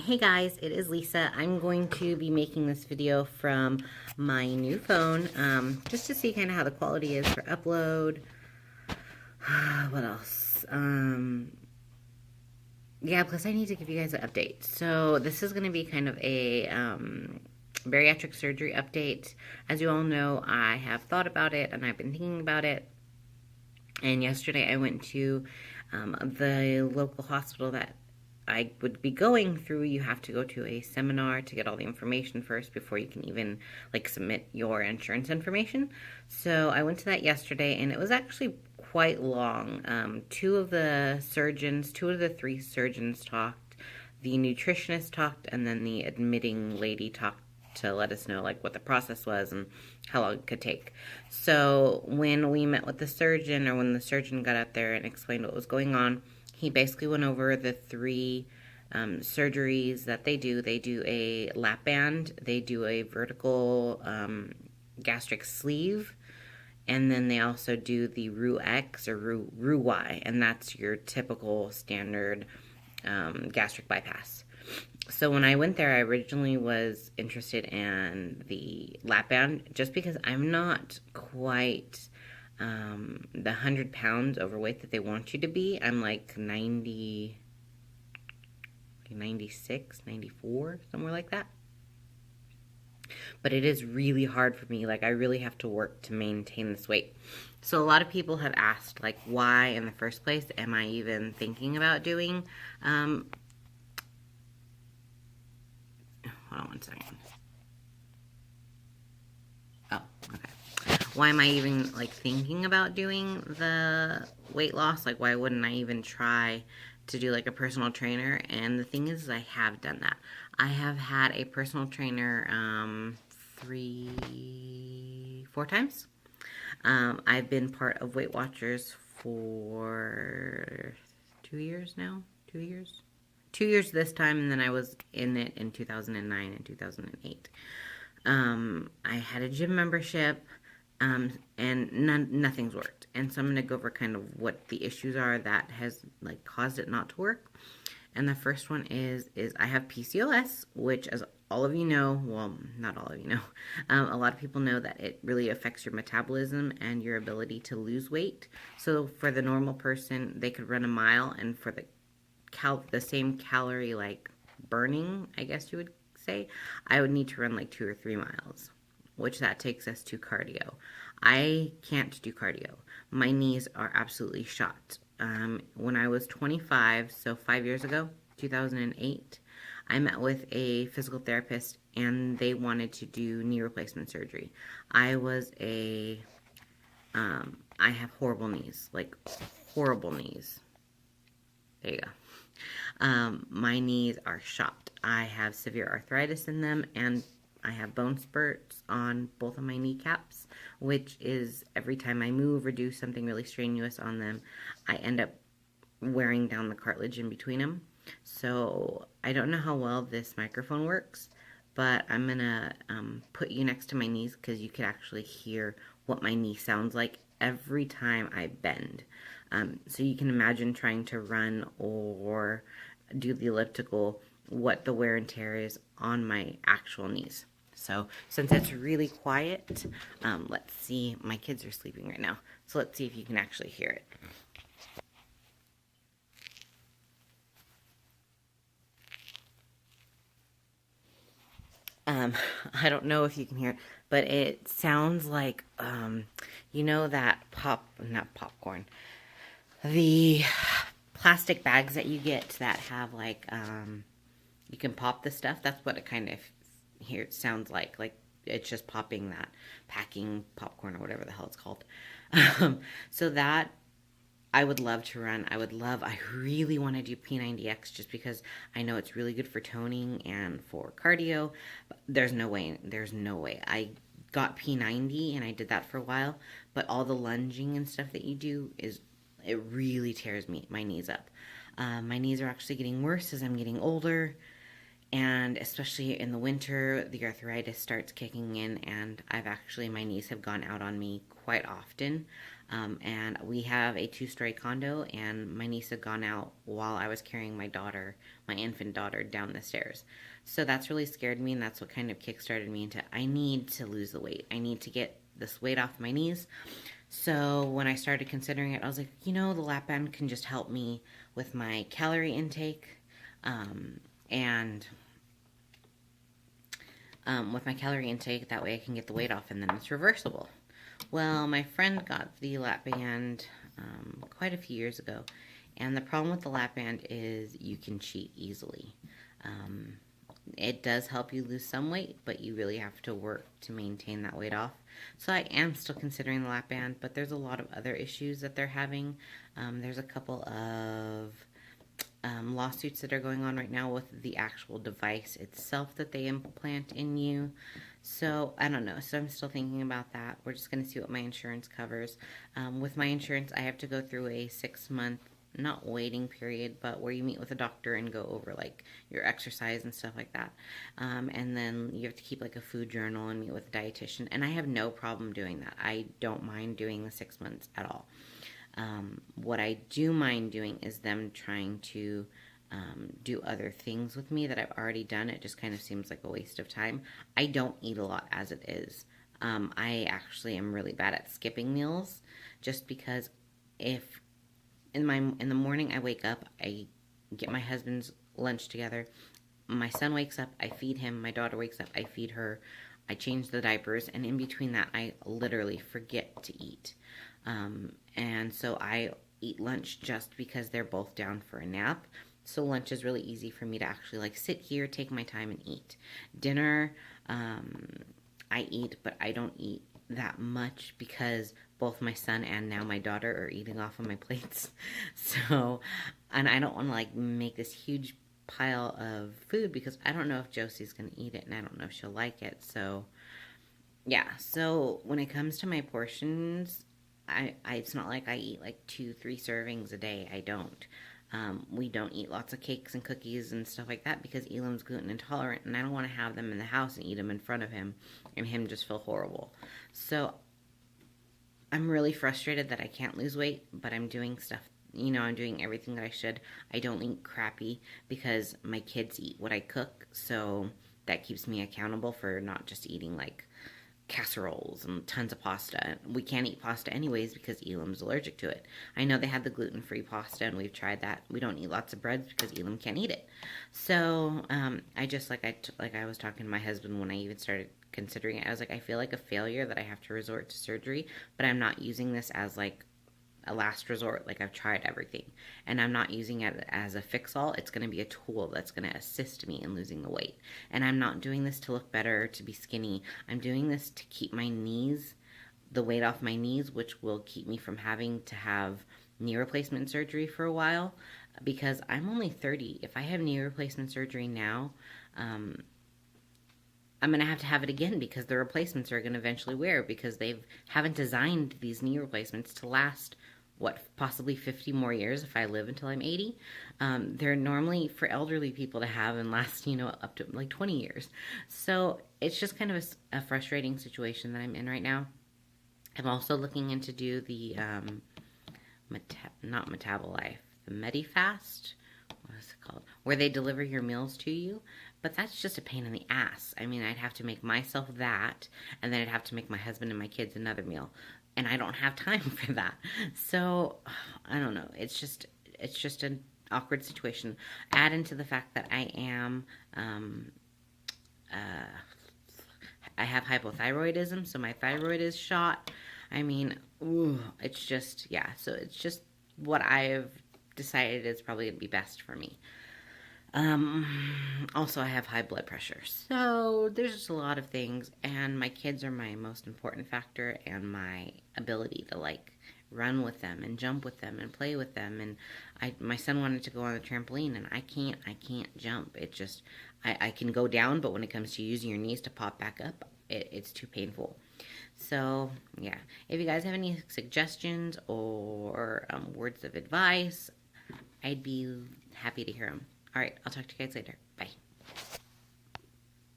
Hey guys, it is Lisa. I'm going to be making this video from my new phone, just to see kind of how the quality is for upload. What else? Yeah, plus I need to give you guys an update. So this is going to be kind of a bariatric surgery update. As you all know, I have thought about it and I've been thinking about it. And yesterday I went to the local hospital that I would be going through. You have to go to a seminar to get all the information first before you can even submit your insurance information. So I went to that yesterday and it was actually quite long. Two of the three surgeons talked, the nutritionist talked, and then the admitting lady talked to let us know what the process was and how long it could take. So when we met with the surgeon, or when the surgeon got out there and explained what was going on, he basically went over the three surgeries that they do. They do a lap band, they do a vertical gastric sleeve, and then they also do the Roux-X or Roux-Y, and that's your typical standard gastric bypass. So when I went there, I originally was interested in the lap band just because I'm not quite the 100 pounds overweight that they want you to be. I'm like 90, 96, 94, somewhere like that. But it is really hard for me. I really have to work to maintain this weight. So a lot of people have asked, why in the first place am I even thinking about doing hold on one second. Oh, okay. Why am I even thinking about doing the weight loss? Why wouldn't I even try to do a personal trainer? And the thing is I have done that. I have had a personal trainer 4 times. I've been part of Weight Watchers for 2 years now. 2 years? 2 years this time, and then I was in it in 2009 and 2008. I had a gym membership, and nothing's worked. And so I'm going to go over kind of what the issues are that has caused it not to work. And the first one is I have PCOS, which, as all of you know, well, not all of you know, a lot of people know that it really affects your metabolism and your ability to lose weight. So for the normal person, they could run a mile, and for the same calorie burning, I guess you would say, I would need to run 2 or 3 miles, which that takes us to cardio. I can't do cardio. My knees are absolutely shot. When I was 25, so 5 years ago, 2008, I met with a physical therapist and they wanted to do knee replacement surgery. I have horrible knees, horrible knees. There you go. My knees are shot. I have severe arthritis in them, and I have bone spurts on both of my kneecaps, which is every time I move or do something really strenuous on them, I end up wearing down the cartilage in between them. So I don't know how well this microphone works, but I'm going to put you next to my knees because you could actually hear what my knee sounds like every time I bend. So you can imagine trying to run or do the elliptical, what the wear and tear is on my actual knees. So since it's really quiet, let's see. My kids are sleeping right now, so let's see if you can actually hear it. I don't know if you can hear it, but it sounds like, you know that not popcorn, the plastic bags that you get that have you can pop the stuff. That's what it kind of sounds like it's just popping that packing popcorn or whatever the hell it's called. So that I would love to run. I really want to do P90X just because I know it's really good for toning and for cardio. But there's no way. I got P90 and I did that for a while, but all the lunging and stuff that you do it really tears my knees up. My knees are actually getting worse as I'm getting older, and especially in the winter, the arthritis starts kicking in, and my knees have gone out on me quite often. And we have a 2-story condo, and my niece had gone out while I was carrying my daughter, my infant daughter, down the stairs. So that's really scared me, and that's what kind of kickstarted me into, I need to lose the weight. I need to get this weight off my knees. So when I started considering it, I was like, the lap band can just help me with my calorie intake, and with my calorie intake, that way I can get the weight off, and then it's reversible. Well, my friend got the lap band quite a few years ago, and the problem with the lap band is you can cheat easily. It does help you lose some weight, but you really have to work to maintain that weight off. So I am still considering the lap band, but there's a lot of other issues that they're having. There's a couple of lawsuits that are going on right now with the actual device itself that they implant in you. So I don't know. So I'm still thinking about that. We're just going to see what my insurance covers. With my insurance, I have to go through a 6-month, not waiting period, but where you meet with a doctor and go over like your exercise and stuff like that. And then you have to keep like a food journal and meet with a dietitian. And I have no problem doing that. I don't mind doing the 6 months at all. What I do mind doing is them trying to do other things with me that I've already done. It just kind of seems like a waste of time. I don't eat a lot as it is. I actually am really bad at skipping meals, just because if in the morning I wake up, I get my husband's lunch together. My son wakes up, I feed him. My daughter wakes up, I feed her. I change the diapers, and in between that, I literally forget to eat. And so I eat lunch just because they're both down for a nap. So lunch is really easy for me to actually like sit here, take my time, and eat. Dinner, I eat, but I don't eat that much because both my son and now my daughter are eating off of my plates. So, and I don't want to like make this huge pile of food because I don't know if Josie's going to eat it, and I don't know if she'll like it. So, yeah. So when it comes to my portions, it's not like I eat like 2-3 servings a day. I don't. We don't eat lots of cakes and cookies and stuff like that because Elam's gluten intolerant, and I don't want to have them in the house and eat them in front of him and him just feel horrible. So I'm really frustrated that I can't lose weight, but I'm doing stuff. I'm doing everything that I should. I don't eat crappy because my kids eat what I cook, so that keeps me accountable for not just eating like casseroles and tons of pasta. We can't eat pasta anyways because Elam's allergic to it. I know they had the gluten-free pasta and we've tried that. We don't eat lots of breads because Elam can't eat it. So I just like I was talking to my husband when I even started considering it. I was like, I feel like a failure that I have to resort to surgery, but I'm not using this as like a last resort. Like I've tried everything, and I'm not using it as a fix-all. It's going to be a tool that's going to assist me in losing the weight. And I'm not doing this to look better or to be skinny. I'm doing this to keep my knees, the weight off my knees, which will keep me from having to have knee replacement surgery for a while, because I'm only 30. If I have knee replacement surgery now, I'm going to have it again because the replacements are going to eventually wear, because they haven't designed these knee replacements to last, possibly 50 more years if I live until I'm 80. They're normally for elderly people to have and last, up to like 20 years. So it's just kind of a frustrating situation that I'm in right now. I'm also looking into do the, not Metabolife, the Medifast. What is it called? Where they deliver your meals to you. But that's just a pain in the ass. I mean, I'd have to make myself that, and then I'd have to make my husband and my kids another meal. And I don't have time for that. So, I don't know. It's just an awkward situation. Add into the fact that I am, I have hypothyroidism, so my thyroid is shot. I mean, it's just, yeah. So it's just what I've decided is probably going to be best for me. Also I have high blood pressure, so there's just a lot of things, and my kids are my most important factor, and my ability to like run with them and jump with them and play with them. And my son wanted to go on the trampoline, and I can't jump. It just, I can go down, but when it comes to using your knees to pop back up, it's too painful. So yeah, if you guys have any suggestions or words of advice, I'd be happy to hear them. All right, I'll talk to you guys later.